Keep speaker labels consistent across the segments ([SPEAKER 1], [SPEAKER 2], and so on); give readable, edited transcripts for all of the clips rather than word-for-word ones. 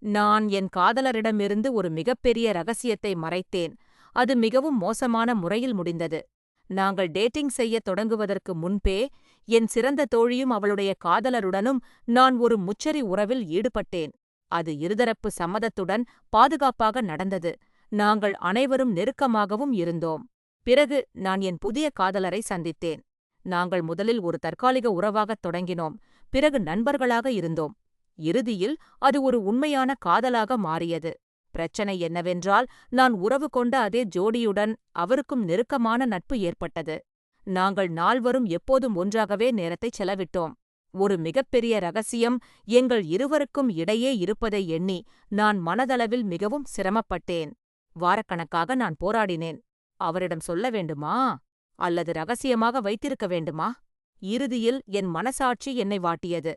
[SPEAKER 1] நான் என் காதலரிடமிருந்து ஒரு மிகப்பெரிய ரகசியத்தை மறைத்தேன், அது மிகவும் மோசமான முறையில் முடிந்தது. நாங்கள் டேட்டிங் செய்யத் தொடங்குவதற்கு முன்பே, என் சிறந்த தோழியும் அவளுடைய காதலருடனும் நான் ஒரு முச்சரி உறவில் ஈடுபட்டேன். அது இருதரப்பு சம்மதத்துடன் பாதுகாப்பாக நடந்தது, நாங்கள் அனைவரும் நெருக்கமாகவும் இருந்தோம். பிறகு நான் என் புதிய காதலரை சந்தித்தேன். நாங்கள் முதலில் ஒரு தற்காலிக உறவாகத் தொடங்கினோம், பிறகு நண்பர்களாக இருந்தோம். இறுதியில் அது ஒரு உண்மையான காதலாக மாறியது. பிரச்சனை என்னவென்றால், நான் உறவு கொண்ட அதே ஜோடியுடன் அவருக்கும் நெருக்கமான நட்பு ஏற்பட்டது. நாங்கள் நால்வரும் எப்போதும் ஒன்றாகவே நேரத்தைச் செலவிட்டோம். ஒரு மிகப்பெரிய ரகசியம் எங்கள் இருவருக்கும் இடையே இருப்பதை எண்ணி நான் மனதளவில் மிகவும் சிரமப்பட்டேன். வாரக்கணக்காக நான் போராடினேன். அவரிடம் சொல்ல வேண்டுமா? அல்லது ரகசியமாக வைத்திருக்க வேண்டுமா? இறுதியில் என் மனசாட்சி என்னை வாட்டியது.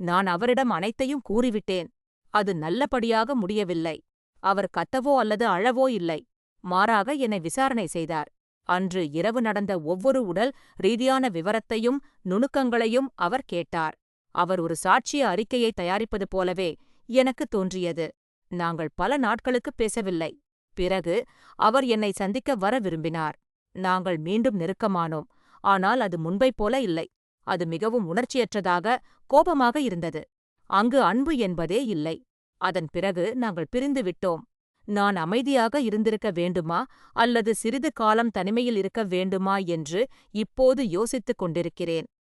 [SPEAKER 1] நான் அவரிடம் அனைத்தையும் கூறிவிட்டேன். அது நல்லபடியாக முடியவில்லை. அவர் கத்தவோ அல்லது அழவோ இல்லை. மாறாக என்னை விசாரணை செய்தார். அன்று இரவு நடந்த ஒவ்வொரு உடல் ரீதியான விவரத்தையும் நுணுக்கங்களையும் அவர் கேட்டார். அவர் ஒரு சாட்சிய அறிக்கையை தயாரிப்பது போலவே எனக்குத் தோன்றியது. நாங்கள் பல நாட்களுக்கு பேசவில்லை. பிறகு அவர் என்னை சந்திக்க வர விரும்பினார். நாங்கள் மீண்டும் நெருக்கமானோம், ஆனால் அது முன்பைப் போல இல்லை. அது மிகவும் உணர்ச்சியற்றதாக, கோபமாக இருந்தது. அங்கு அன்பு என்பதே இல்லை. அதன் பிறகு நாங்கள் பிரிந்து விட்டோம். நான் அமைதியாக இருந்திருக்க வேண்டுமா அல்லது சிறிது காலம் தனிமையில் இருக்க வேண்டுமா என்று இப்போது யோசித்துக் கொண்டிருக்கிறேன்.